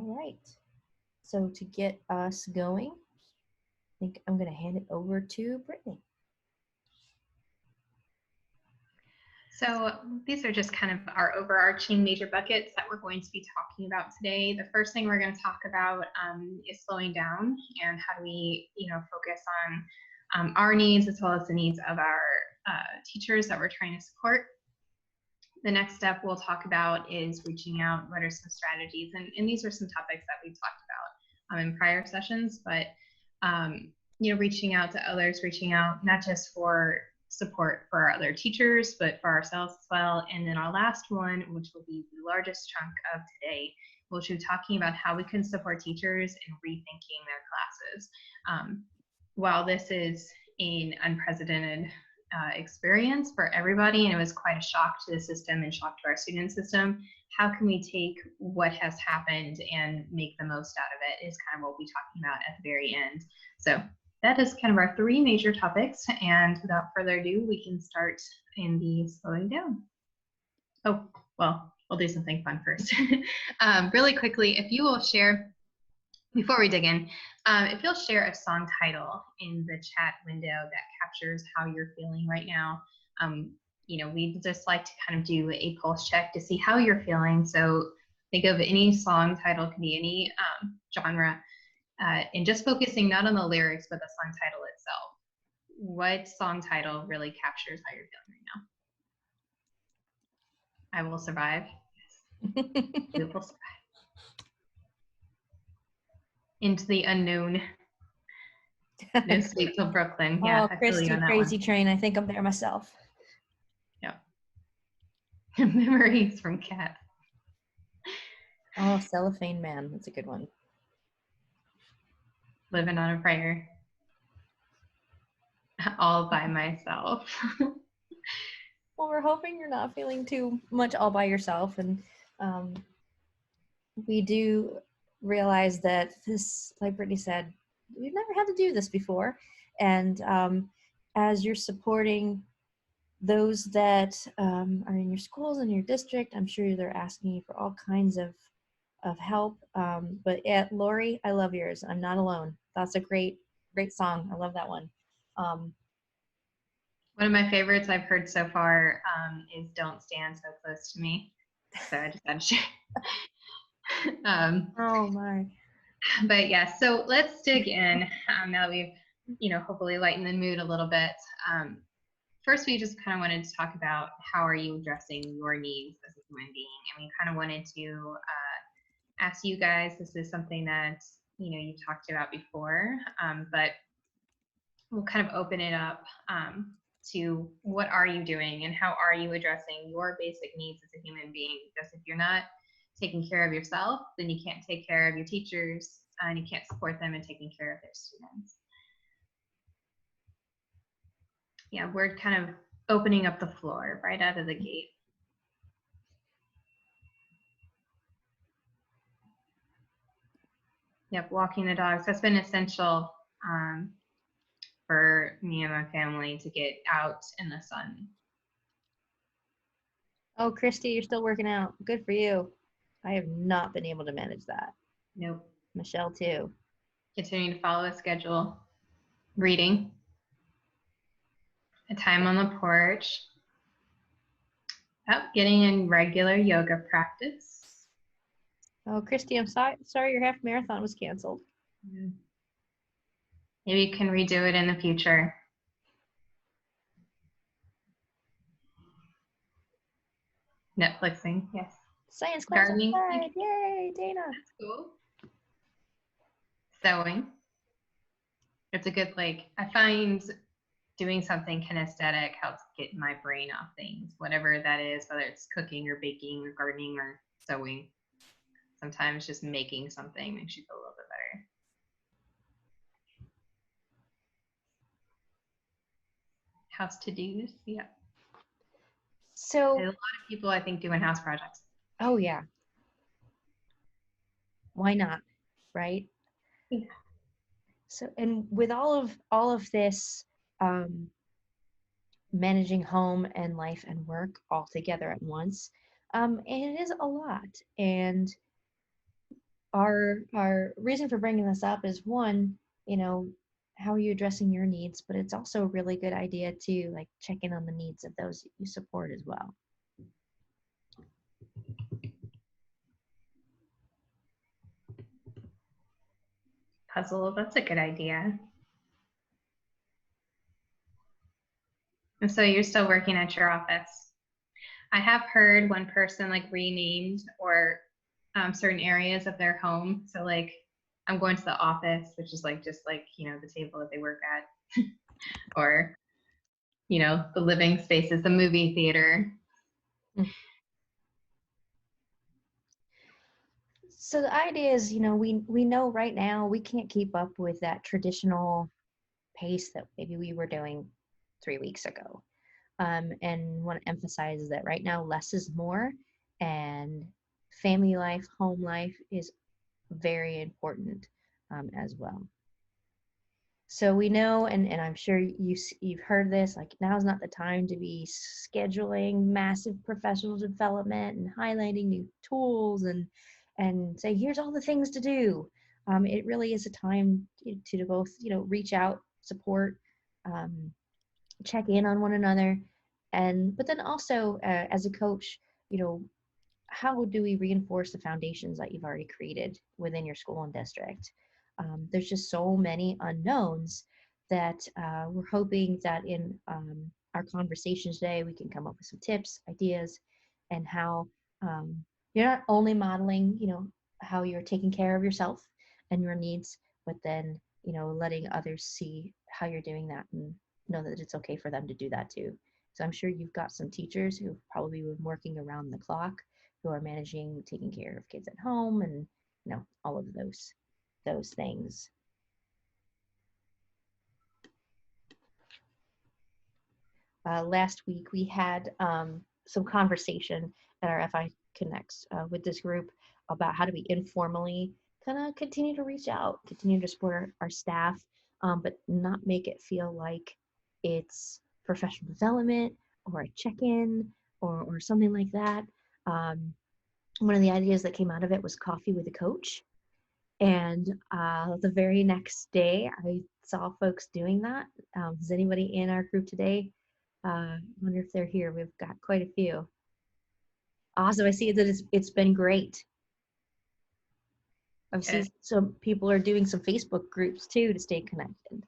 All right. So to get us going, I think I'm going to hand it over to Brittany. So these are just kind of our overarching major buckets that we're going to be talking about today. The first thing we're going to talk about is slowing down and how do we, focus on our needs as well as the needs of our teachers that we're trying to support. The next step we'll talk about is reaching out. What are some strategies? And these are some topics that we've talked about in prior sessions, but reaching out to others, reaching out not just for support for our other teachers, but for ourselves as well. And then our last one, which will be the largest chunk of today, which will be talking about how we can support teachers in rethinking their classes. While this is an unprecedented experience for everybody, and it was quite a shock to the system and shock to our student system, how can we take what has happened and make the most out of it is kind of what we'll be talking about at the very end. So that is kind of our three major topics, and without further ado, we can start in the slowing down. Oh, well, we'll do something fun first. Really quickly, if you will share, before we dig in, if you'll share a song title in the chat window that captures how you're feeling right now. We'd just like to kind of do a pulse check to see how you're feeling. So think of any song title, can be any genre, and just focusing not on the lyrics, but the song title itself. What song title really captures how you're feeling right now? I Will Survive. You will survive. Into the Unknown. No Sleep Till Brooklyn. Yeah, oh, Christy, Crazy Train. I think I'm there myself. Yeah. Memories from Cat. Oh, Cellophane Man. That's a good one. Living on a Prayer. All by Myself. Well, we're hoping you're not feeling too much all by yourself. And we do realize that this, like Brittany said, we've never had to do this before. And as you're supporting those that are in your schools and your district, I'm sure they're asking you for all kinds of help. But yeah, Lori, I love yours. I'm Not Alone. That's a great song. I love that one. One of my favorites I've heard so far is Don't Stand So Close to Me. So I just had to share. Oh my. But yeah, so let's dig in now that we've, hopefully lightened the mood a little bit. First, we just kind of wanted to talk about how are you addressing your needs as a human being. And we kind of wanted to ask you guys, this is something that, you've talked about before, but we'll kind of open it up to what are you doing and how are you addressing your basic needs as a human being? Because if you're not taking care of yourself, then you can't take care of your teachers and you can't support them in taking care of their students. Yeah, we're kind of opening up the floor right out of the gate. Yep, walking the dogs. That's been essential for me and my family to get out in the sun. Oh, Christy, you're still working out. Good for you. I have not been able to manage that. Nope. Michelle, too. Continuing to follow a schedule. Reading. A time on the porch. Getting in regular yoga practice. Oh, Christy, I'm sorry your half marathon was canceled. Maybe you can redo it in the future. Netflixing, yes. Science class outside. Yay, Dana. That's cool. Sewing. It's a good, I find doing something kinesthetic helps get my brain off things, whatever that is, whether it's cooking or baking or gardening or sewing. Sometimes just making something makes you feel a little bit better. House to-dos, yeah. So there's a lot of people, I think, doing house projects. Oh yeah. Why not, right? Yeah. So, and with all of this, managing home and life and work all together at once, and it is a lot. And our reason for bringing this up is one, how are you addressing your needs, but it's also a really good idea to like check in on the needs of those that you support as well. Puzzle, that's a good idea. And so you're still working at your office. I have heard one person like renamed or certain areas of their home. So like I'm going to the office, which is like just like, the table that they work at, or, the living spaces, the movie theater. So the idea is, we know right now we can't keep up with that traditional pace that maybe we were doing 3 weeks ago. And want to emphasize that right now less is more, and family life, home life is very important as well. So we know, and I'm sure you've heard this, like now is not the time to be scheduling massive professional development and highlighting new tools and say, here's all the things to do. It really is a time to both, reach out, support, check in on one another, but then also as a coach, how do we reinforce the foundations that you've already created within your school and district? There's just so many unknowns that we're hoping that in our conversation today, we can come up with some tips, ideas, and how you're not only modeling, how you're taking care of yourself and your needs, but then, letting others see how you're doing that and know that it's okay for them to do that too. So I'm sure you've got some teachers who've probably been working around the clock, who are managing taking care of kids at home and all of those things. Last week we had some conversation at our FI Connects with this group about how do we informally kind of continue to reach out, continue to support our staff, but not make it feel like it's professional development or a check-in or something like that. One of the ideas that came out of it was coffee with a coach. And the very next day, I saw folks doing that. Is anybody in our group today? I wonder if they're here. We've got quite a few. Awesome. I see that it's been great. I've seen some people are doing some Facebook groups too to stay connected.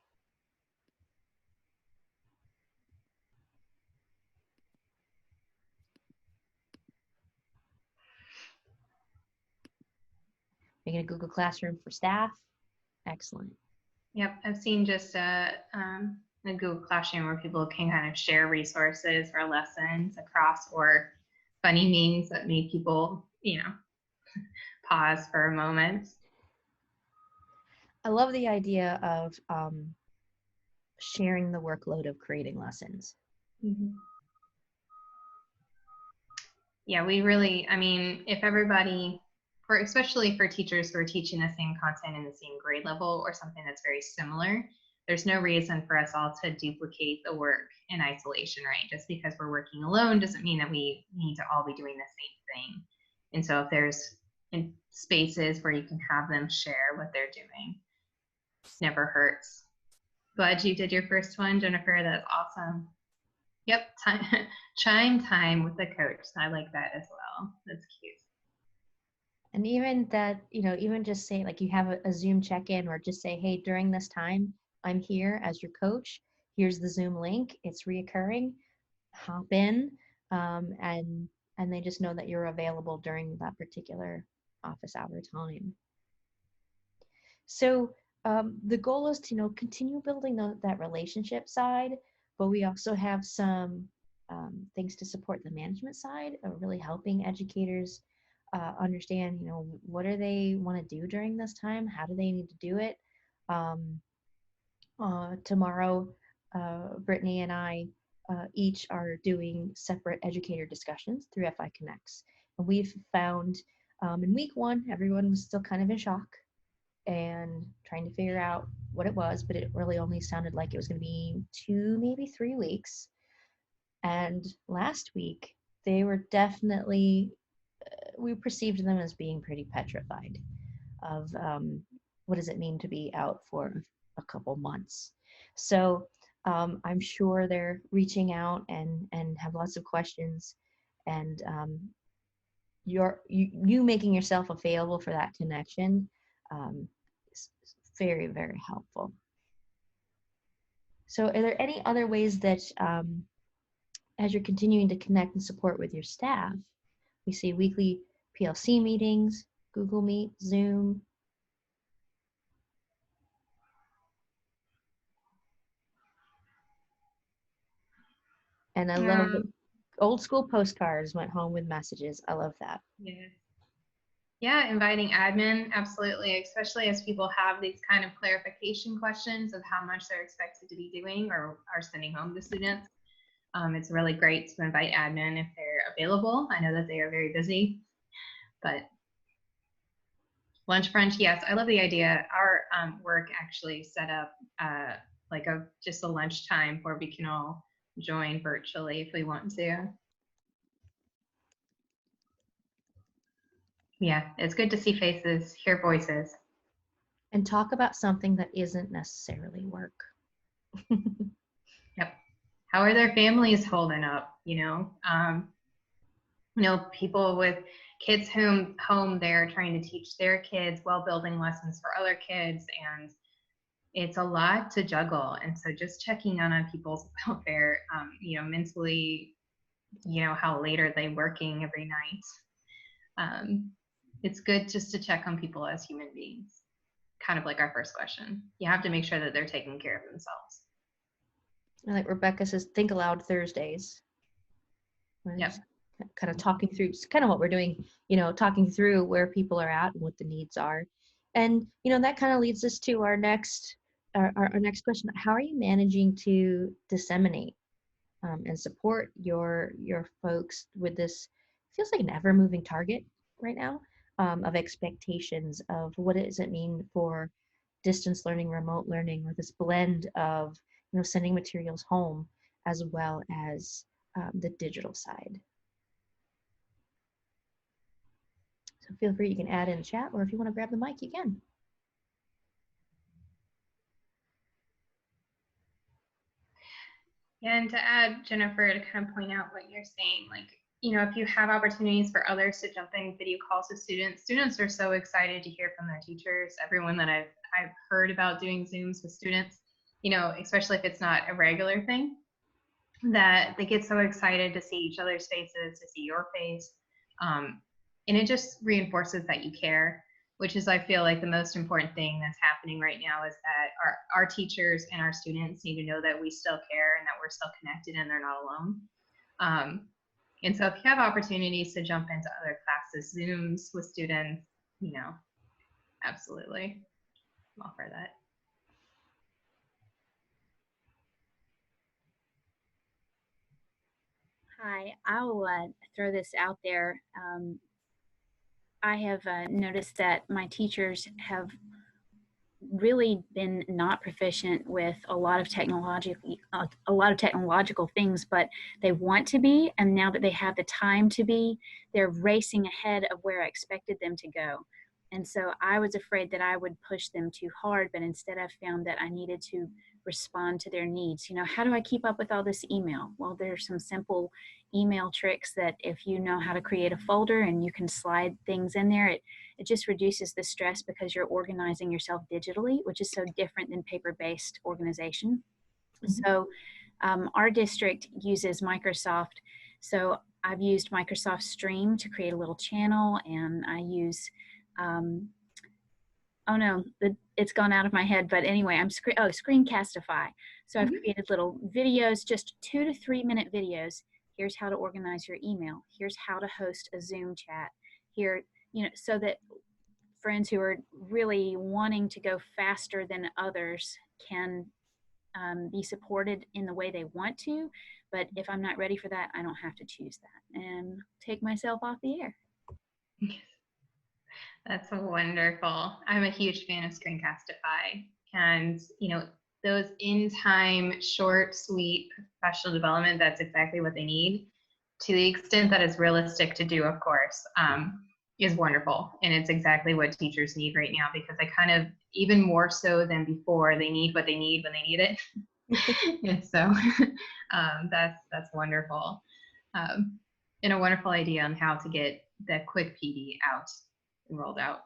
Making a Google Classroom for staff. Excellent. Yep, I've seen just a Google Classroom where people can kind of share resources or lessons across, or funny memes that make people, pause for a moment. I love the idea of sharing the workload of creating lessons. Mm-hmm. Yeah, we really, if everybody, especially for teachers who are teaching the same content in the same grade level or something that's very similar, there's no reason for us all to duplicate the work in isolation, right? Just because we're working alone doesn't mean that we need to all be doing the same thing. And so if there's spaces where you can have them share what they're doing, never hurts. Glad you did your first one, Jennifer. That's awesome. Yep, chime time with the coach. I like that as well. That's cute. And even that, even just say like you have a Zoom check-in, or just say, hey, during this time, I'm here as your coach. Here's the Zoom link. It's reoccurring. Hop in, and they just know that you're available during that particular office hour time. So the goal is to continue building that relationship side, but we also have some things to support the management side of really helping educators understand what do they want to do during this time, how do they need to do it. Tomorrow Brittany and I each are doing separate educator discussions through FI Connects, and we've found in week 1 everyone was still kind of in shock and trying to figure out what it was, but it really only sounded like it was going to be 2, maybe 3 weeks. And last week, they were definitely, we perceived them as being pretty petrified. of what does it mean to be out for a couple months. So I'm sure they're reaching out and have lots of questions, and you making yourself available for that connection is very, very helpful. So are there any other ways that as you're continuing to connect and support with your staff, we see weekly PLC meetings, Google Meet, Zoom? And I love the old school postcards went home with messages. I love that. Yeah. Yeah, inviting admin, absolutely, especially as people have these kind of clarification questions of how much they're expected to be doing or are sending home to students. It's really great to invite admin if they're available. I know that they are very busy, but lunch brunch, yes, I love the idea. Our work actually set up like just a lunchtime where we can all join virtually if we want to. Yeah, it's good to see faces, hear voices. And talk about something that isn't necessarily work. Yep. How are their families holding up? People with kids home, they're trying to teach their kids while building lessons for other kids, and it's a lot to juggle. And so just checking on people's welfare, mentally, how late are they working every night? It's good just to check on people as human beings. Kind of like our first question. You have to make sure that they're taking care of themselves. Like Rebecca says, think aloud Thursdays. Right? Yep. Kind of talking through, it's kind of what we're doing, talking through where people are at and what the needs are. And, that kind of leads us to our next question. How are you managing to disseminate and support your folks with this, feels like an ever moving target right now, of expectations of what does it mean for distance learning, remote learning, or this blend of, sending materials home as well as the digital side. So feel free, you can add in chat, or if you want to grab the mic, you can. And to add, Jennifer, to kind of point out what you're saying, if you have opportunities for others to jump in video calls with students are so excited to hear from their teachers. Everyone that I've heard about doing Zooms with students, especially if it's not a regular thing, that they get so excited to see each other's faces, to see your face. And it just reinforces that you care, which is, I feel like, the most important thing that's happening right now is that our teachers and our students need to know that we still care and that we're still connected and they're not alone. And so if you have opportunities to jump into other classes, Zooms with students, absolutely offer that. Hi, I'll throw this out there. I have noticed that my teachers have really been not proficient with a lot of technological things, but they want to be, and now that they have the time to be, they're racing ahead of where I expected them to go. And so I was afraid that I would push them too hard, but instead I found that I needed to respond to their needs. How do I keep up with all this email? Well, there's some simple email tricks that if you know how to create a folder and you can slide things in there, it just reduces the stress because you're organizing yourself digitally, which is so different than paper-based organization. Mm-hmm. So our district uses Microsoft. So I've used Microsoft Stream to create a little channel, and I use it's gone out of my head, but anyway, Screencastify. So I've created little videos, just 2 to 3 minute videos. Here's how to organize your email. Here's how to host a Zoom chat. Here, so that friends who are really wanting to go faster than others can be supported in the way they want to. But if I'm not ready for that, I don't have to choose that and take myself off the air. That's wonderful. I'm a huge fan of Screencastify, and those in-time, short, sweet professional development, that's exactly what they need, to the extent that it's realistic to do, of course. is wonderful. And it's exactly what teachers need right now, because I kind of, even more so than before, they need what they need when they need it. And so that's wonderful. And a wonderful idea on how to get that quick PD out and rolled out.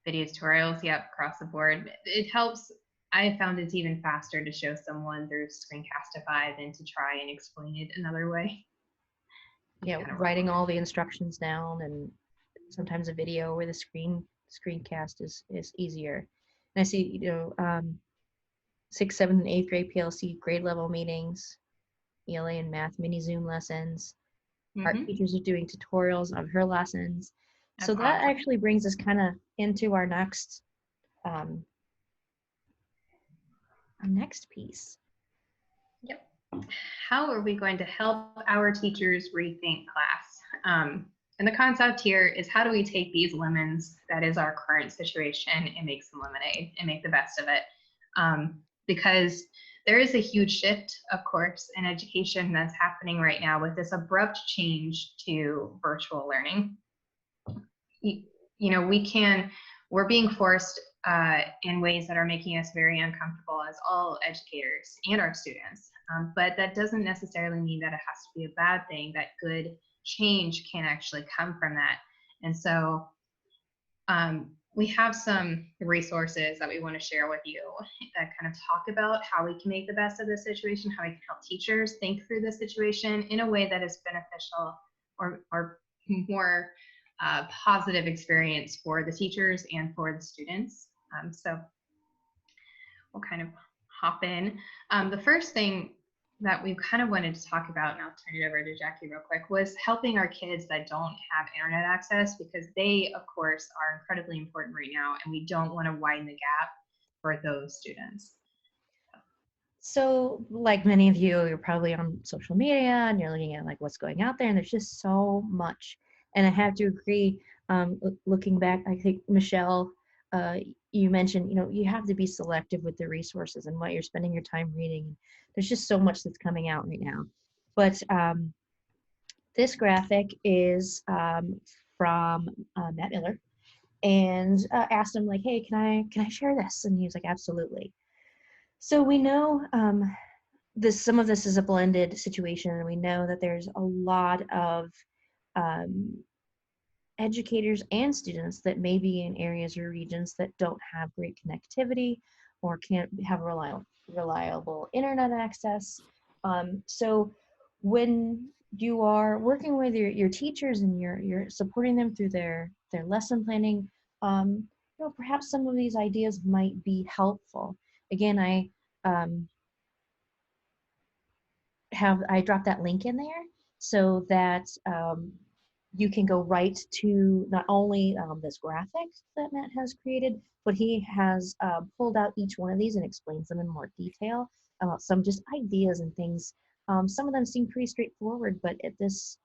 Video tutorials, yep, across the board. It helps. I have found it's even faster to show someone through Screencastify than to try and explain it another way. Yeah, writing all the instructions down, and sometimes a video where the screencast is easier. And I see, 6th, 7th, and 8th grade PLC grade level meetings, ELA and math mini Zoom lessons. Our teachers are doing tutorials of her lessons. That's so that awesome. actually brings us kind of into our next piece. Yep. How are we going to help our teachers rethink class? And the concept here is, how do we take these lemons, that is our current situation, and make some lemonade and make the best of it? Because there is a huge shift, of course, in education that's happening right now with this abrupt change to virtual learning. We're being forced in ways that are making us very uncomfortable as all educators and our students. But that doesn't necessarily mean that it has to be a bad thing, that good change can actually come from that. And so we have some resources that we want to share with you that kind of talk about how we can make the best of the situation, how we can help teachers think through the situation in a way that is beneficial or more positive experience for the teachers and for the students. So we'll kind of hop in. The first thing that we kind of wanted to talk about, and I'll turn it over to Jackie real quick, was helping our kids that don't have internet access, because they, of course, are incredibly important right now, and we don't want to widen the gap for those students. So like many of you, you're probably on social media and you're looking at like what's going out there, and there's just so much. And I have to agree, looking back, I think Michelle, you mentioned, you have to be selective with the resources and what you're spending your time reading. There's just so much that's coming out right now. But this graphic is from Matt Miller, and asked him like, hey, can I share this? And he was like, absolutely. So we know some of this is a blended situation, and we know that there's a lot of educators and students that may be in areas or regions that don't have great connectivity or can't have reliable internet access. So when you are working with your teachers and you're supporting them through their lesson planning, perhaps some of these ideas might be helpful. Again, I dropped that link in there so that you can go right to not only this graphic that Matt has created, but he has pulled out each one of these and explains them in more detail about some just ideas and things. Some of them seem pretty straightforward, but at this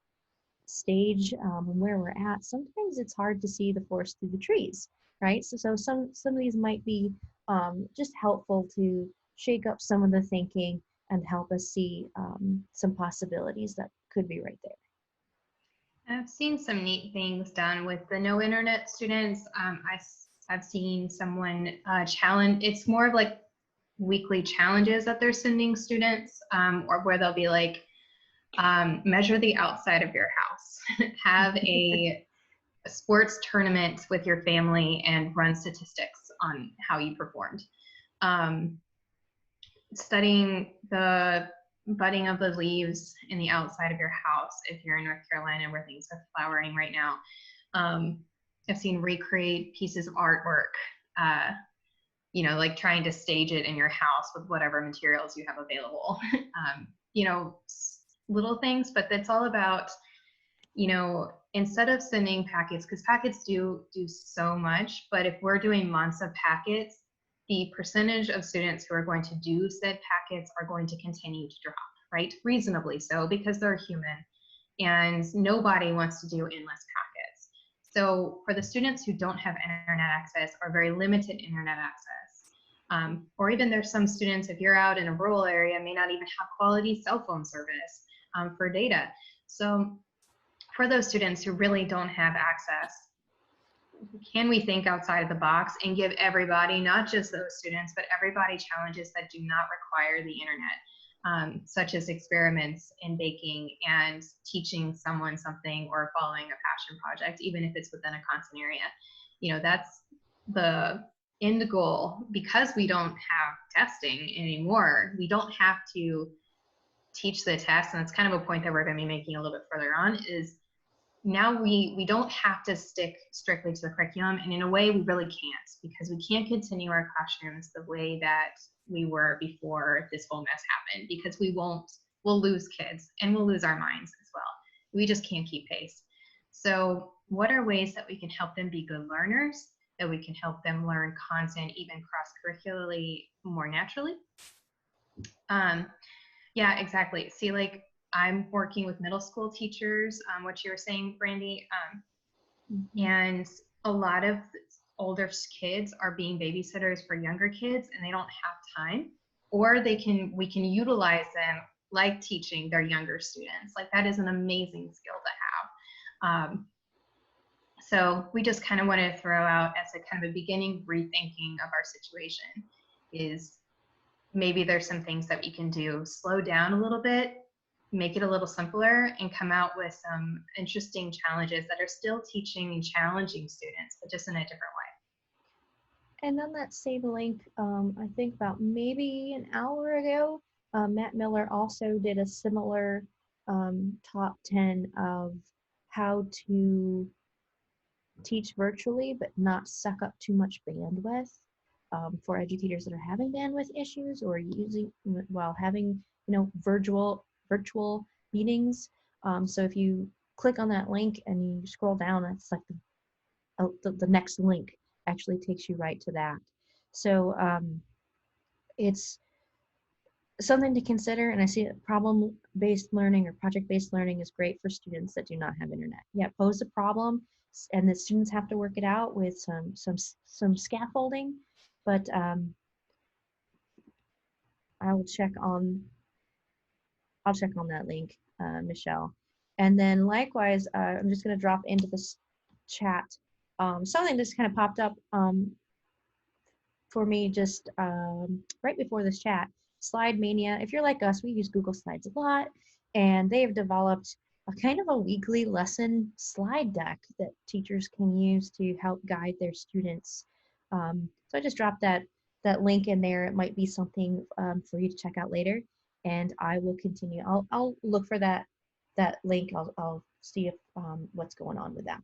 stage where we're at, sometimes it's hard to see the forest through the trees, right? So some of these might be just helpful to shake up some of the thinking and help us see some possibilities that could be right there. I've seen some neat things done with the no internet students. I've seen someone challenge, it's more of like weekly challenges that they're sending students, or where they'll be like, measure the outside of your house, have a sports tournament with your family and run statistics on how you performed. Studying the budding of the leaves in the outside of your house if you're in North Carolina where things are flowering right now. I've seen recreate pieces of artwork, like trying to stage it in your house with whatever materials you have available. Little things, but that's all about, instead of sending packets, because packets do so much, but if we're doing months of packets, the percentage of students who are going to do said packets are going to continue to drop, right? Reasonably so, because they're human and nobody wants to do endless packets. So for the students who don't have internet access or very limited internet access, or even there's some students, if you're out in a rural area, may not even have quality cell phone service for data. So for those students who really don't have access, can we think outside of the box and give everybody, not just those students, but everybody challenges that do not require the internet, such as experiments in baking and teaching someone something or following a passion project, even if it's within a content area. You know, that's the end goal. Because we don't have testing anymore, we don't have to teach the test. And that's kind of a point that we're going to be making a little bit further on, is now we don't have to stick strictly to the curriculum. And in a way, we really can't, because we can't continue our classrooms the way that we were before this whole mess happened, because we'll lose kids and we'll lose our minds as well. We just can't keep pace. So what are ways that we can help them be good learners, that we can help them learn content even cross-curricularly more naturally? Yeah, exactly. See, like, I'm working with middle school teachers, what you were saying, Brandy, and a lot of older kids are being babysitters for younger kids, and they don't have time, or we can utilize them like teaching their younger students. Like, that is an amazing skill to have. So we just kind of want to throw out as a kind of a beginning rethinking of our situation is maybe there's some things that we can do, slow down a little bit, make it a little simpler, and come out with some interesting challenges that are still teaching and challenging students, but just in a different way. And on that same link, I think about maybe an hour ago, Matt Miller also did a similar top 10 of how to teach virtually but not suck up too much bandwidth for educators that are having bandwidth issues or using while having virtual meetings. So if you click on that link and you scroll down, it's like the next link actually takes you right to that. So it's something to consider, and I see that problem-based learning or project-based learning is great for students that do not have internet. Yeah, pose a problem, and the students have to work it out with some scaffolding, but I'll check on that link, Michelle. And then likewise, I'm just going to drop into this chat something just kind of popped up for me just right before this chat. Slide Mania. If you're like us, we use Google Slides a lot, and they have developed a kind of a weekly lesson slide deck that teachers can use to help guide their students. So I just dropped that link in there. It might be something for you to check out later, and I will continue. I'll look for that link. I'll see if what's going on with that.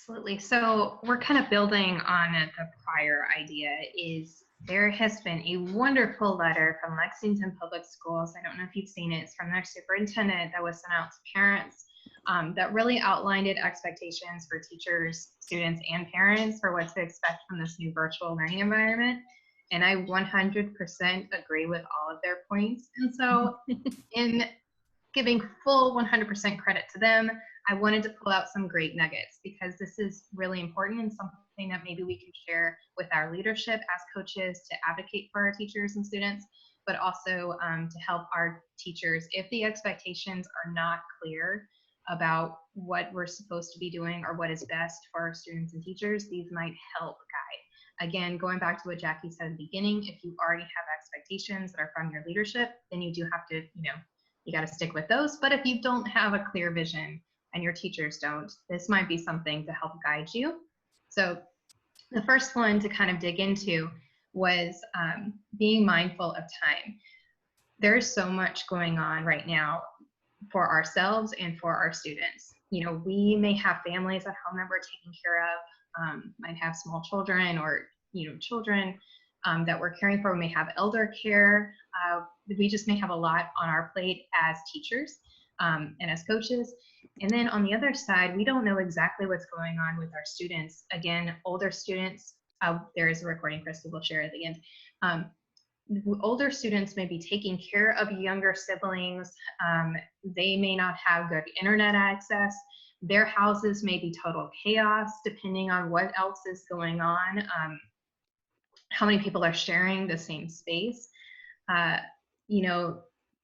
Absolutely. So we're kind of building on the prior idea. Is there has been a wonderful letter from Lexington Public Schools. I don't know if you've seen it. It's from their superintendent that was sent out to parents that really outlined expectations for teachers, students, and parents for what to expect from this new virtual learning environment. And I 100% agree with all of their points. And so in giving full 100% credit to them, I wanted to pull out some great nuggets, because this is really important and something that maybe we can share with our leadership as coaches to advocate for our teachers and students, but also to help our teachers if the expectations are not clear about what we're supposed to be doing or what is best for our students and teachers. These might help guide. Again, going back to what Jackie said at the beginning, if you already have expectations that are from your leadership, then you do have to, you got to stick with those. But if you don't have a clear vision and your teachers don't, this might be something to help guide you. So the first one to kind of dig into was being mindful of time. There's so much going on right now for ourselves and for our students. We may have families at home that we're taking care of, might have small children or, children that we're caring for. We may have elder care. We just may have a lot on our plate as teachers and as coaches. And then on the other side, we don't know exactly what's going on with our students. Again, older students, there is a recording Crystal will share at the end. Older students may be taking care of younger siblings. They may not have good internet access. Their houses may be total chaos depending on what else is going on. How many people are sharing the same space.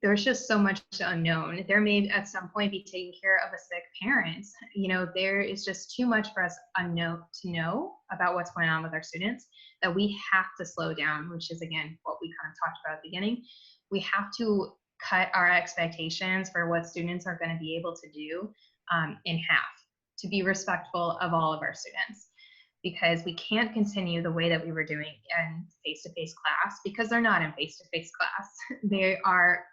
there's just so much unknown. There may at some point be taking care of a sick parent. You know, there is just too much for us unknown to know about what's going on with our students, that we have to slow down, which is again what we kind of talked about at the beginning. We have to cut our expectations for what students are going to be able to do in half, to be respectful of all of our students, because we can't continue the way that we were doing in face-to-face class, because they're not in face-to-face class. They are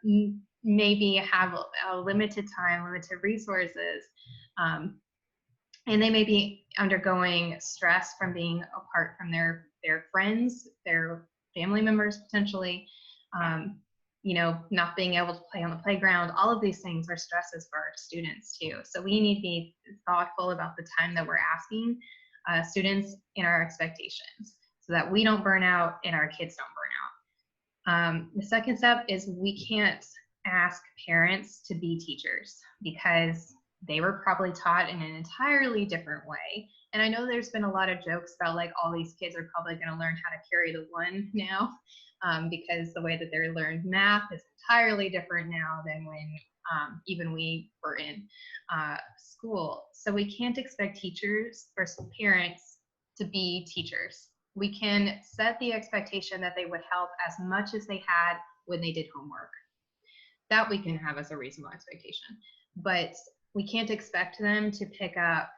maybe have a limited time, limited resources, and they may be undergoing stress from being apart from their friends, their family members potentially, you know, not being able to play on the playground. All of these things are stresses for our students too. So we need to be thoughtful about the time that we're asking students in our expectations, so that we don't burn out and our kids don't burn out. The second step is we can't ask parents to be teachers, because they were probably taught in an entirely different way. And I know there's been a lot of jokes about like all these kids are probably going to learn how to carry the one now, because the way that they learned math is entirely different now than when even we were in school. So we can't expect teachers or parents to be teachers. We can set the expectation that they would help as much as they had when they did homework. That we can have as a reasonable expectation. But we can't expect them to pick up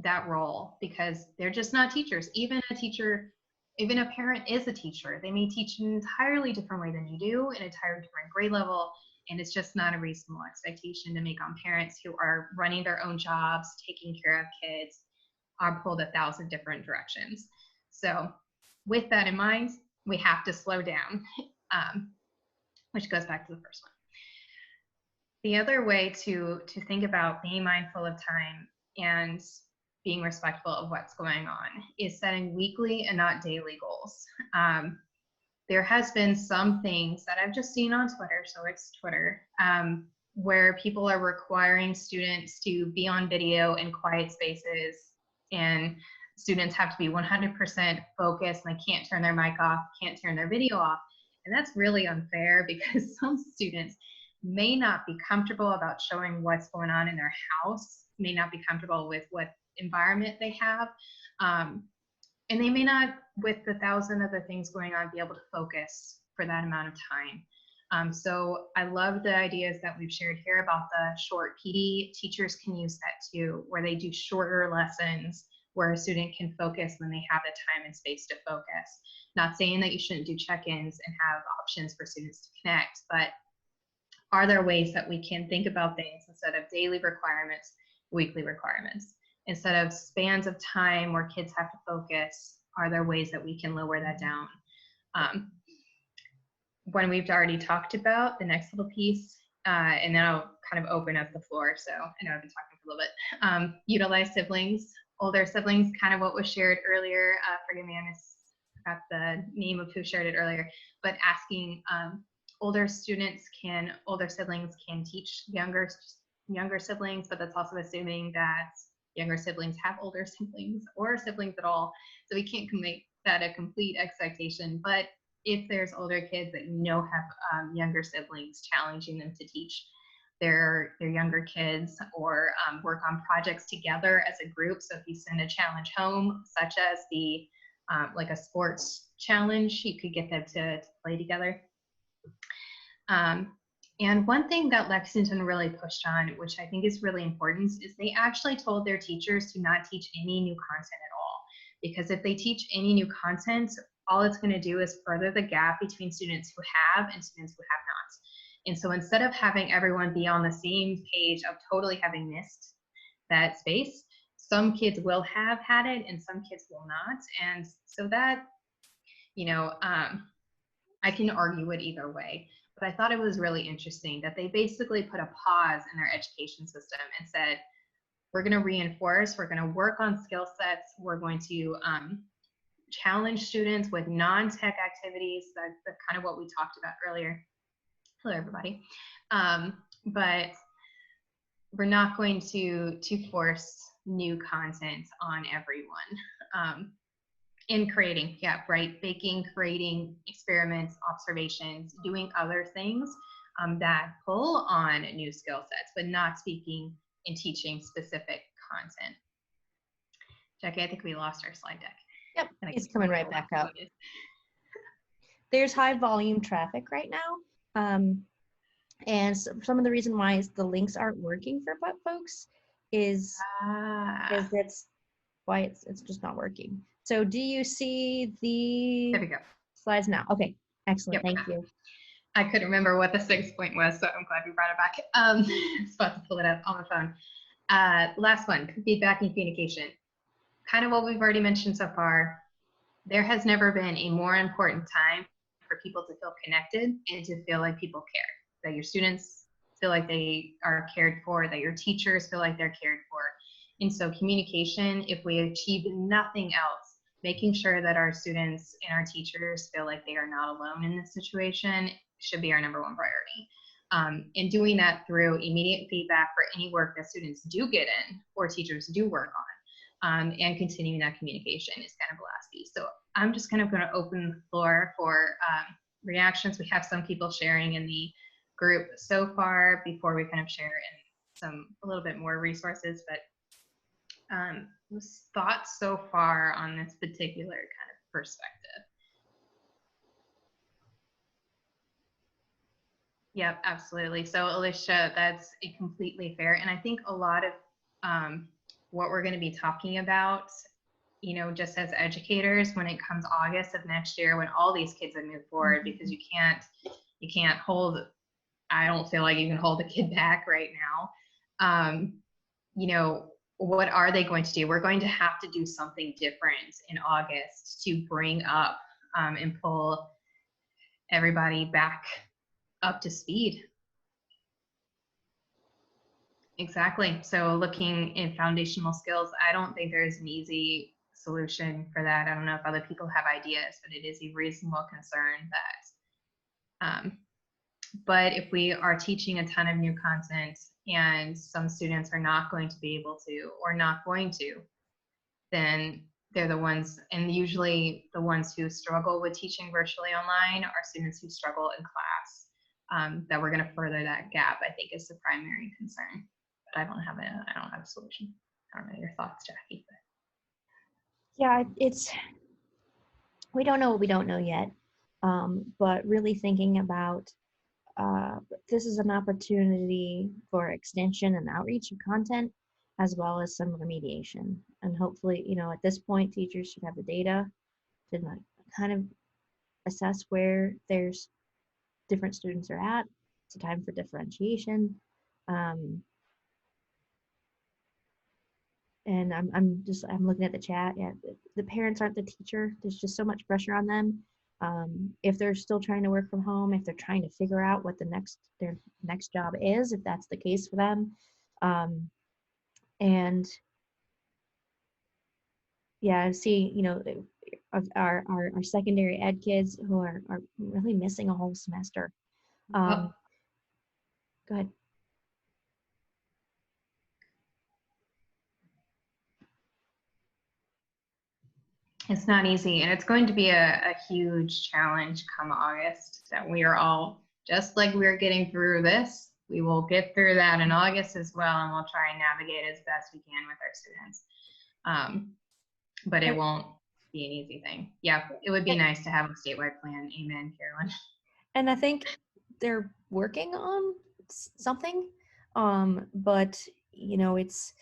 that role, because they're just not teachers. Even a teacher, even a parent is a teacher. They may teach in an entirely different way than you do, an entirely different grade level, and it's just not a reasonable expectation to make on parents who are running their own jobs, taking care of kids, are pulled 1,000 different directions. So with that in mind, we have to slow down, which goes back to the first one. The other way to think about being mindful of time and being respectful of what's going on is setting weekly and not daily goals. There has been some things that I've just seen on Twitter, so it's Twitter, where people are requiring students to be on video in quiet spaces, and students have to be 100% focused, and they can't turn their mic off, can't turn their video off. And that's really unfair, because some students may not be comfortable about showing what's going on in their house, may not be comfortable with what environment they have, and they may not, with the 1,000 other things going on, be able to focus for that amount of time. So I love the ideas that we've shared here about the short PD. Teachers can use that too, where they do shorter lessons where a student can focus when they have the time and space to focus. Not saying that you shouldn't do check-ins and have options for students to connect, but are there ways that we can think about things instead of daily requirements, weekly requirements? Instead of spans of time where kids have to focus, are there ways that we can lower that down? When we've already talked about the next little piece, and then I'll kind of open up the floor. So I know I've been talking for a little bit. Utilize siblings, older siblings, kind of what was shared earlier. Forgive me, I forgot the name of who shared it earlier, but asking older siblings can teach younger siblings, but that's also assuming that younger siblings have older siblings or siblings at all. So we can't make that a complete expectation, but if there's older kids that have younger siblings, challenging them to teach their younger kids, or work on projects together as a group. So if you send a challenge home, such as the like a sports challenge, you could get them to play together. And one thing that Lexington really pushed on, which I think is really important, is they actually told their teachers to not teach any new content at all. Because if they teach any new content, all it's going to do is further the gap between students who have and students who have not. And so instead of having everyone be on the same page of totally having missed that space, some kids will have had it and some kids will not. And so that, I can argue it either way. But I thought it was really interesting that they basically put a pause in their education system and said, we're going to reinforce, we're going to work on skill sets, we're going to challenge students with non-tech activities. That's kind of what we talked about earlier. Hello, everybody. But we're not going to force new content on everyone. In creating, yeah, right. Baking, creating, experiments, observations, doing other things that pull on new skill sets, but not speaking and teaching specific content. Jackie, I think we lost our slide deck. Yep, it's coming right back up. There's high volume traffic right now. And some of the reason why the links aren't working for folks is that's why it's just not working. So do you see the there we go. Slides now? Okay, excellent. Yep. Thank you. I couldn't remember what the 6th point was, so I'm glad we brought it back. I was about to pull it up on the phone. Last one, feedback and communication. Kind of what we've already mentioned so far. There has never been a more important time for people to feel connected and to feel like people care, that your students feel like they are cared for, that your teachers feel like they're cared for. And so communication, if we achieve nothing else, making sure that our students and our teachers feel like they are not alone in this situation should be our #1 priority. And doing that through immediate feedback for any work that students do get in or teachers do work on, and continuing that communication is kind of the last piece. So I'm just kind of going to open the floor for reactions. We have some people sharing in the group so far before we kind of share in a little bit more resources, but thoughts so far on this particular kind of perspective. Yep, absolutely. So Alicia, that's completely fair. And I think a lot of what we're going to be talking about, you know, just as educators, when it comes August of next year, when all these kids have moved forward, because you can't hold, I don't feel like you can hold a kid back right now. You know, what are they going to do? We're going to have to do something different in August to bring up and pull everybody back up to speed. Exactly. So looking in foundational skills, I don't think there's an easy solution for that. I don't know if other people have ideas, but it is a reasonable concern that, but if we are teaching a ton of new content and some students are not going to be able to, or not going to, then they're the ones, and usually the ones who struggle with teaching virtually online are students who struggle in class, that we're going to further that gap, I think, is the primary concern. But I don't have a solution. I don't know your thoughts, Jackie. But. Yeah, we don't know what we don't know yet, but really thinking about this is an opportunity for extension and outreach of content, as well as some remediation. And hopefully, you know, at this point, teachers should have the data to kind of assess where there's different students are at. It's a time for differentiation. And I'm looking at the chat. Yeah, the parents aren't the teacher. There's just so much pressure on them. If they're still trying to work from home, if they're trying to figure out what their next job is, if that's the case for them, and yeah, I see, you know, our secondary ed kids who are really missing a whole semester. Go ahead. It's not easy, and it's going to be a huge challenge come August, that we are all, just like we're getting through this, we will get through that in August as well, and we'll try and navigate as best we can with our students. But it won't be an easy thing. Yeah, it would be nice to have a statewide plan. Amen, Carolyn. And I think they're working on something, but you know, it's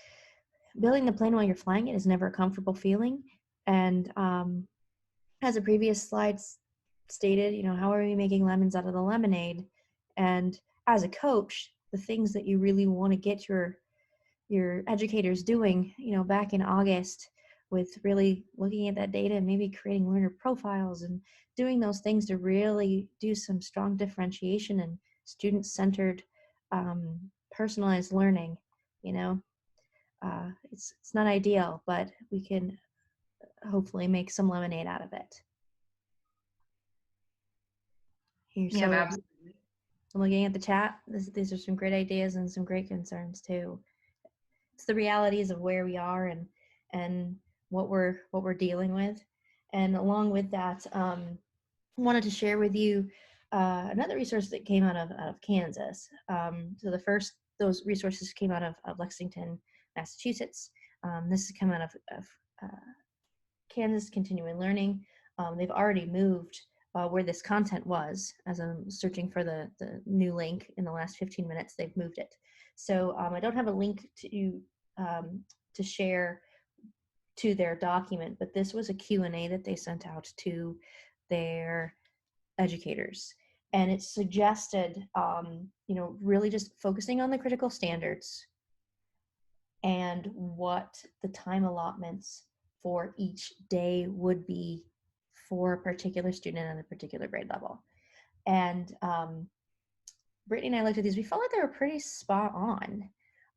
building the plane while you're flying it is never a comfortable feeling. And as the previous slides stated, you know, how are we making lemons out of the lemonade? And as a coach, the things that you really want to get your educators doing, you know, back in August, with really looking at that data and maybe creating learner profiles and doing those things to really do some strong differentiation and student-centered, personalized learning. You know, it's not ideal, but we can hopefully make some lemonade out of it. Here, so absolutely. I'm looking at the chat. These are some great ideas and some great concerns too. It's the realities of where we are and what we're dealing with. And along with that, wanted to share with you another resource that came out of Kansas. So those resources came out of Lexington, Massachusetts. This has come out of Kansas Continuing Learning. They've already moved where this content was. As I'm searching for the new link in the last 15 minutes, they've moved it. So I don't have a link to share to their document, but this was a Q&A that they sent out to their educators. And it suggested, really just focusing on the critical standards and what the time allotments for each day would be for a particular student at a particular grade level. And Brittany and I looked at these, we felt like they were pretty spot on.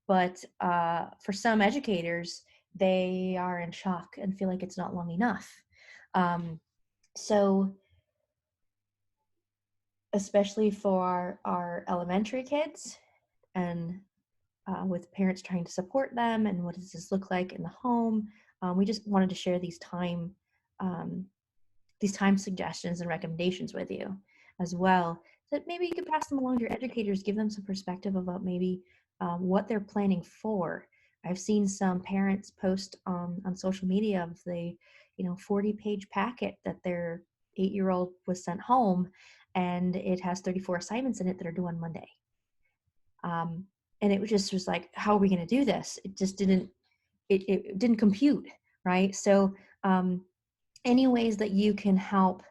But for some educators, they are in shock and feel like it's not long enough. So especially for our elementary kids and with parents trying to support them and what does this look like in the home, we just wanted to share these time suggestions and recommendations with you as well, that maybe you could pass them along to your educators, give them some perspective about maybe what they're planning for. I've seen some parents post on social media of the 40-page packet that their 8-year-old was sent home, and it has 34 assignments in it that are due on Monday. And it was like, how are we going to do this? It just didn't compute, right? So any ways that you can help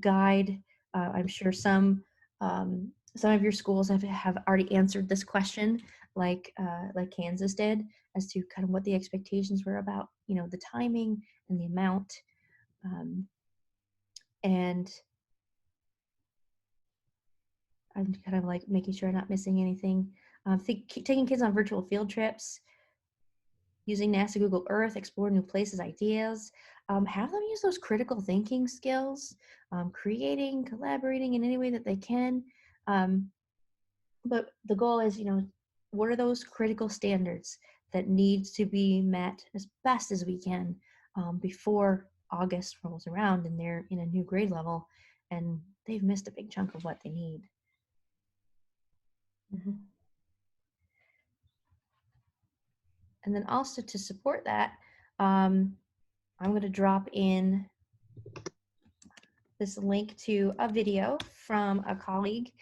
guide, I'm sure some of your schools have already answered this question, like Kansas did, as to kind of what the expectations were about, the timing and the amount, and I'm kind of like making sure I'm not missing anything. Taking kids on virtual field trips, using NASA, Google Earth, explore new places, ideas. Have them use those critical thinking skills, creating, collaborating in any way that they can. But the goal is, what are those critical standards that needs to be met as best as we can before August rolls around and they're in a new grade level and they've missed a big chunk of what they need. Mm-hmm. And then also to support that, I'm going to drop in this link to a video from a colleague,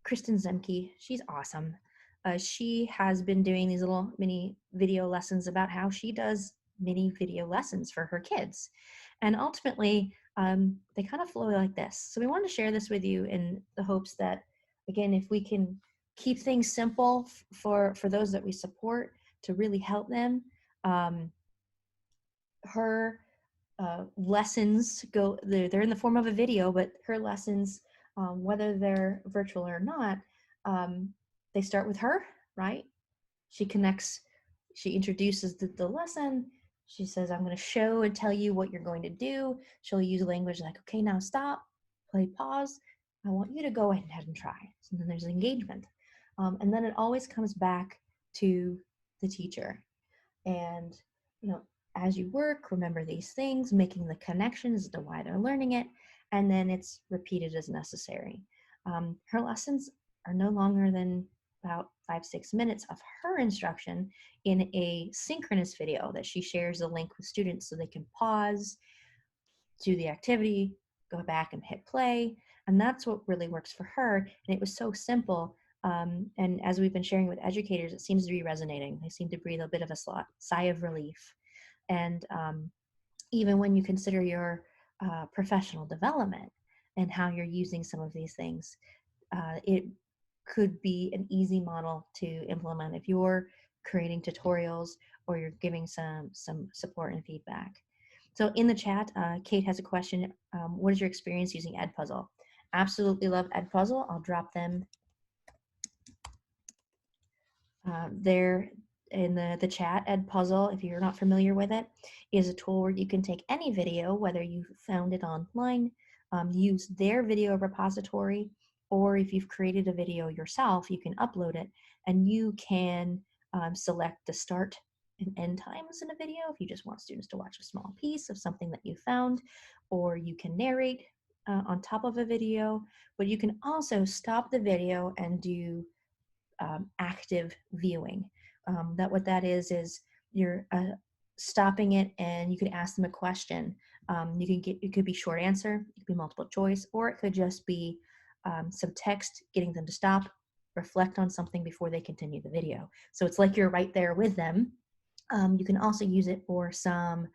Kristen Zemke. She's awesome. She has been doing these little mini video lessons about how she does mini video lessons for her kids. And ultimately, they kind of flow like this. So we want to share this with you in the hopes that, again, if we can keep things simple for those that we support to really help them, her lessons they're in the form of a video, but her lessons, whether they're virtual or not, they start with her, right? She introduces the lesson. She says, I'm going to show and tell you what you're going to do. She'll use language like, okay, now stop, play, pause. I want you to go ahead and try. So then there's engagement. And then it always comes back to the teacher. And, as you work, remember these things, making the connections as to why they're learning it, and then it's repeated as necessary. Her lessons are no longer than about 5-6 minutes of her instruction in a synchronous video that she shares the link with students so they can pause, do the activity, go back and hit play, and that's what really works for her. And it was so simple. And as we've been sharing with educators, it seems to be resonating. They seem to breathe a bit of a sigh of relief. And even when you consider your professional development and how you're using some of these things, it could be an easy model to implement if you're creating tutorials or you're giving some support and feedback. So in the chat, Kate has a question. What is your experience using Edpuzzle? Absolutely love Edpuzzle. I'll drop them there in the chat. Edpuzzle, if you're not familiar with it, is a tool where you can take any video, whether you found it online, use their video repository, or if you've created a video yourself, you can upload it and you can select the start an end times in a video if you just want students to watch a small piece of something that you found, or you can narrate on top of a video, but you can also stop the video and do active viewing. What that is you're stopping it and you can ask them a question. It could be short answer, it could be multiple choice, or it could just be some text getting them to stop, reflect on something before they continue the video. So it's like you're right there with them. You can also use it for some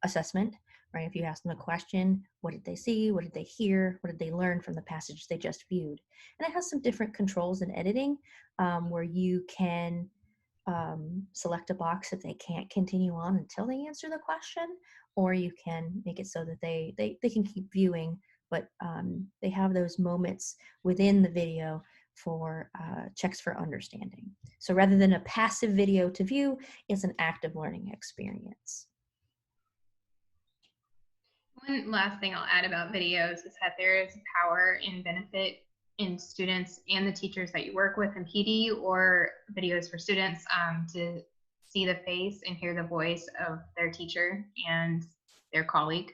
assessment, right? If you ask them a question, what did they see? What did they hear? What did they learn from the passage they just viewed? And it has some different controls in editing where you can select a box if they can't continue on until they answer the question, or you can make it so that they can keep viewing, but they have those moments within the video for checks for understanding. So rather than a passive video to view, it's an active learning experience. One last thing I'll add about videos is that there is power and benefit in students and the teachers that you work with in PD or videos for students to see the face and hear the voice of their teacher and their colleague.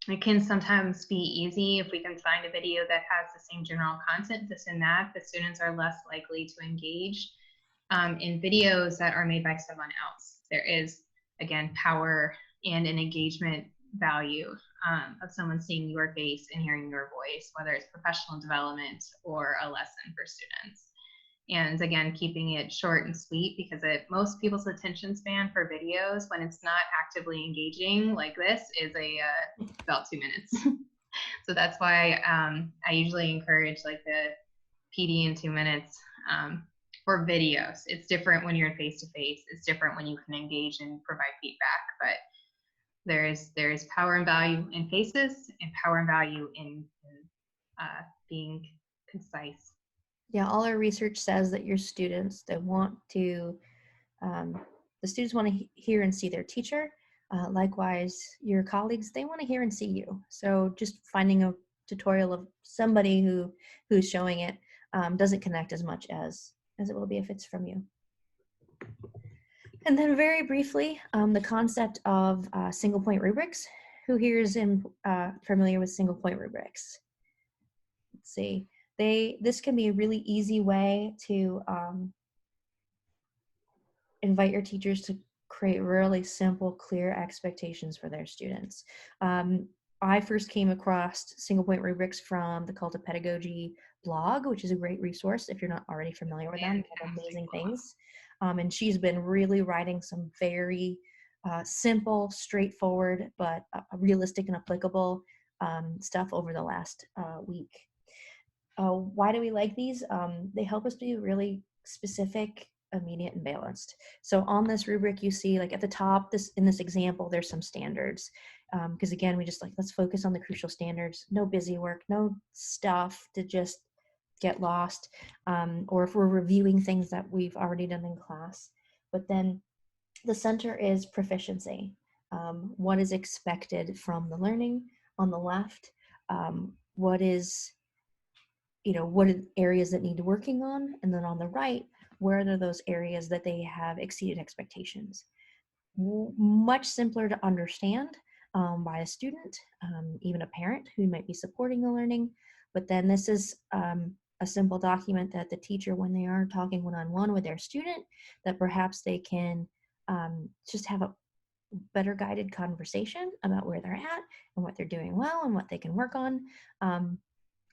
It can sometimes be easy if we can find a video that has the same general content to send that. The students are less likely to engage in videos that are made by someone else. There is, again, power and an engagement value of someone seeing your face and hearing your voice, whether it's professional development or a lesson for students. And again, keeping it short and sweet, because most people's attention span for videos, when it's not actively engaging like this, is about 2 minutes. So that's why I usually encourage like the PD in 2 minutes for videos. It's different when you're face-to-face. It's different when you can engage and provide feedback. But there is power and value in faces and power and value in being concise. Yeah, all our research says that your students, the students want to hear and see their teacher. Likewise, your colleagues, they want to hear and see you. So just finding a tutorial of somebody who's showing it doesn't connect as much as it will be if it's from you. And then very briefly, the concept of single point rubrics. Who here is familiar with single point rubrics? Let's see. This can be a really easy way to invite your teachers to create really simple, clear expectations for their students. I first came across single point rubrics from the Cult of Pedagogy blog, which is a great resource if you're not already familiar with them. They have amazing things. And she's been really writing some very simple, straightforward, but realistic and applicable stuff over the last week. Why do we like these? They help us be really specific, immediate, and balanced. So on this rubric, you see like at the top, in this example, there's some standards. Because again, we just let's focus on the crucial standards. No busy work, no stuff to just get lost. Or if we're reviewing things that we've already done in class. But then the center is proficiency. What is expected from the learning? On the left, what are areas that need working on? And then on the right, where are those areas that they have exceeded expectations? Much simpler to understand by a student, even a parent who might be supporting the learning. But then this is a simple document that the teacher, when they are talking one-on-one with their student, that perhaps they can just have a better guided conversation about where they're at and what they're doing well and what they can work on.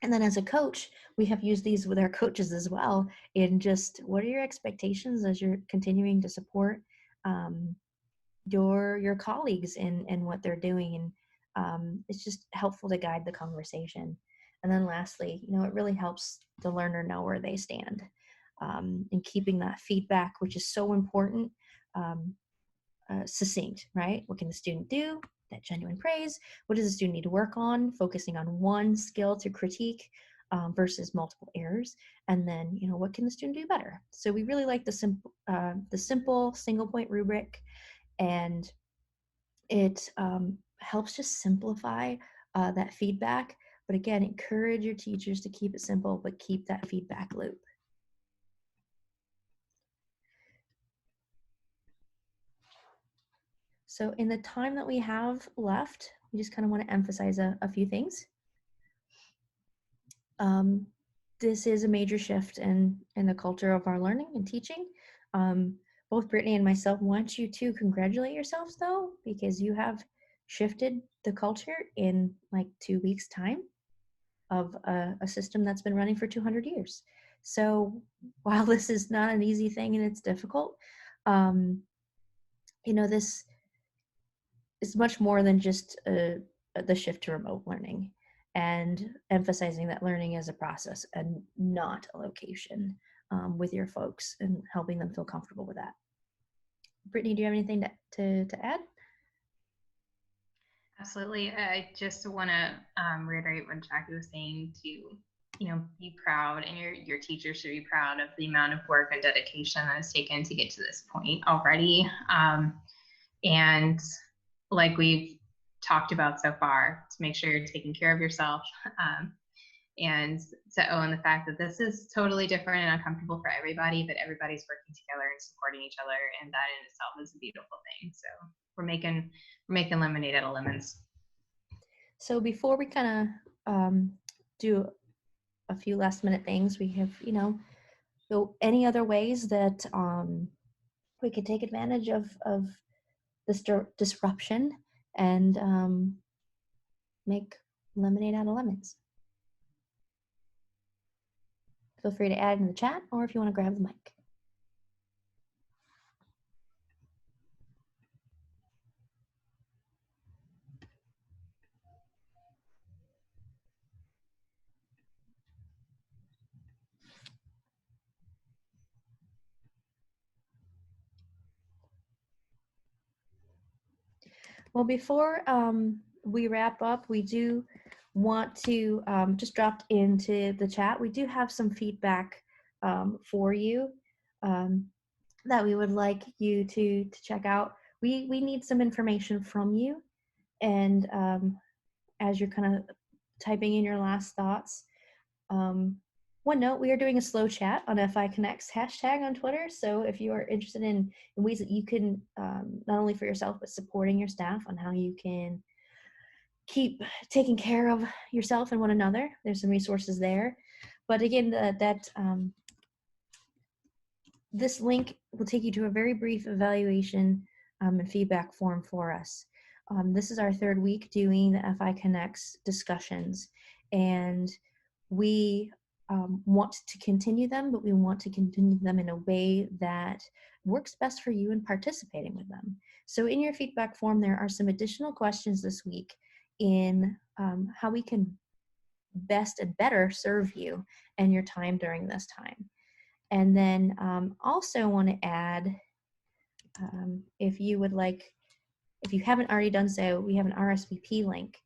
And then as a coach, we have used these with our coaches as well in just what are your expectations as you're continuing to support your colleagues in what they're doing. And it's just helpful to guide the conversation. And then lastly, it really helps the learner know where they stand and keeping that feedback, which is so important, succinct, right? What can the student do? That genuine praise. What does the student need to work on? Focusing on one skill to critique versus multiple errors. And then, what can the student do better? So we really like the simple single point rubric, and it helps just simplify that feedback. But again, encourage your teachers to keep it simple, but keep that feedback loop. So in the time that we have left, we just kind of want to emphasize a few things. This is a major shift in the culture of our learning and teaching. Both Brittany and myself want you to congratulate yourselves though, because you have shifted the culture in like 2 weeks time of a system that's been running for 200 years. So while this is not an easy thing and it's difficult, this is much more than just the shift to remote learning, and emphasizing that learning is a process and not a location with your folks, and helping them feel comfortable with that. Brittany, do you have anything to add? Absolutely. I just want to reiterate what Jackie was saying, to be proud, and your teachers should be proud of the amount of work and dedication that is taken to get to this point already. And like we've talked about so far, to make sure you're taking care of yourself, and to own the fact that this is totally different and uncomfortable for everybody, but everybody's working together and supporting each other, and that in itself is a beautiful thing. So we're making lemonade out of lemons. So before we kind of do a few last minute things, we have so any other ways that we could take advantage of this disruption and make lemonade out of lemons. Feel free to add in the chat, or if you want to grab the mic. Well, before we wrap up, we do want to just drop into the chat. We do have some feedback for you that we would like you to check out. We need some information from you, and as you're kind of typing in your last thoughts, one note, we are doing a slow chat on FI Connect's hashtag on Twitter. So if you are interested in ways that you can, not only for yourself, but supporting your staff on how you can keep taking care of yourself and one another, there's some resources there. But again, this link will take you to a very brief evaluation and feedback form for us. This is our third week doing the FI Connects discussions, and we want to continue them, but we want to continue them in a way that works best for you in participating with them. So in your feedback form, there are some additional questions this week in how we can best and better serve you and your time during this time. And then also want to add, if you would like, if you haven't already done so, we have an RSVP link.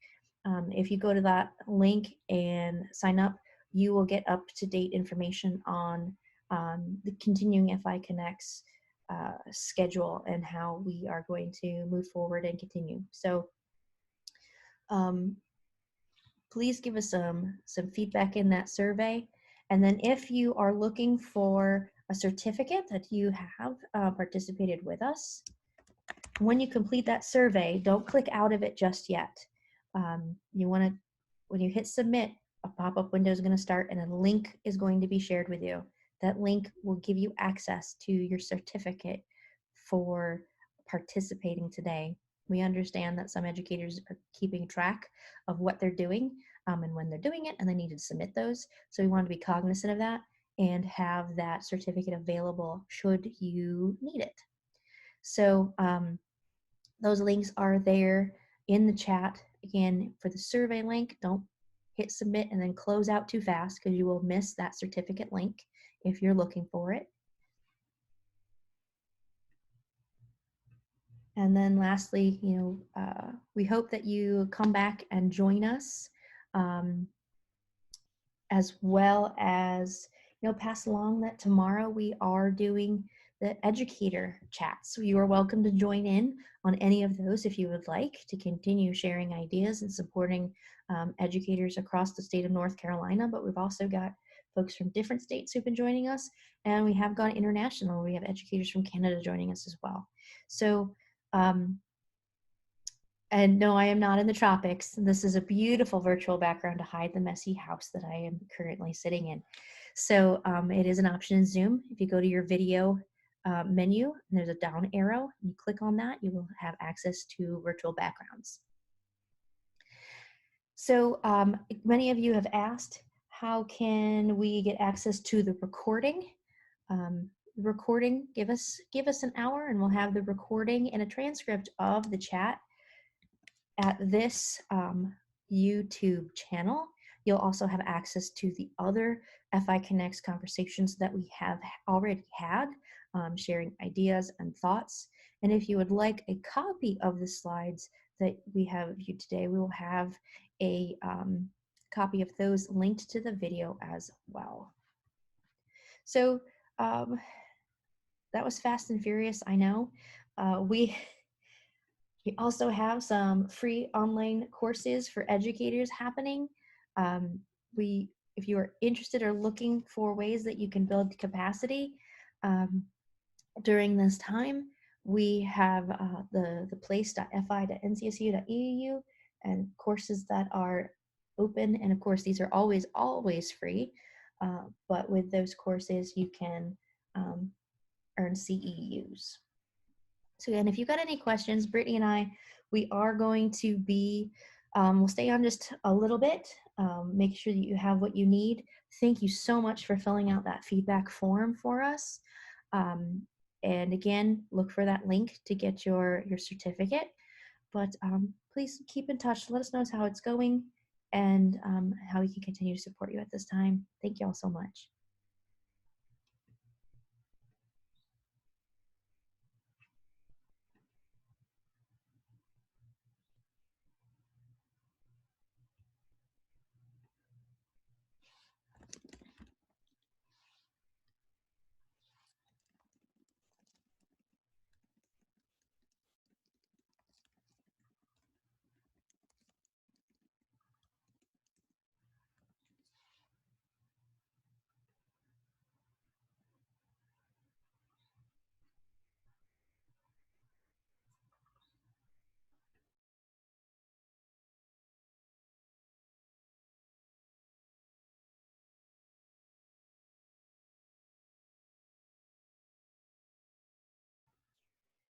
If you go to that link and sign up, you will get up-to-date information on the continuing FI Connects schedule and how we are going to move forward and continue. So please give us some feedback in that survey. And then if you are looking for a certificate that you have participated with us, when you complete that survey, don't click out of it just yet. You want to, when you hit submit, a pop-up window is going to start and a link is going to be shared with you. That link will give you access to your certificate for participating today. We understand that some educators are keeping track of what they're doing and when they're doing it, and they need to submit those. So we want to be cognizant of that and have that certificate available should you need it. So those links are there in the chat. Again, for the survey link, don't hit submit and then close out too fast, because you will miss that certificate link if you're looking for it. And then lastly, we hope that you come back and join us, as well as, pass along that tomorrow we are doing the Educator Chat. So you are welcome to join in on any of those if you would like to continue sharing ideas and supporting educators across the state of North Carolina. But we've also got folks from different states who've been joining us, and we have gone international. We have educators from Canada joining us as well. So And no, I am not in the tropics. This is a beautiful virtual background to hide the messy house that I am currently sitting in. So it is an option in Zoom. If you go to your video menu, and there's a down arrow, and you click on that, you will have access to virtual backgrounds. So many of you have asked, how can we get access to the recording? Recording, give us an hour and we'll have the recording and a transcript of the chat at this YouTube channel. You'll also have access to the other FI Connects conversations that we have already had, sharing ideas and thoughts. And if you would like a copy of the slides that we have viewed today, we will have a copy of those linked to the video as well. So that was fast and furious, I know. We also have some free online courses for educators happening. If you are interested or looking for ways that you can build capacity during this time, we have the place.fi.ncsu.edu and courses that are open. And of course, these are always free. But with those courses, you can earn CEUs. So again, if you've got any questions, Brittany and I, we are going to be, we'll stay on just a little bit, make sure that you have what you need. Thank you so much for filling out that feedback form for us. And again, look for that link to get your certificate. But please keep in touch. Let us know how it's going and how we can continue to support you at this time. Thank you all so much.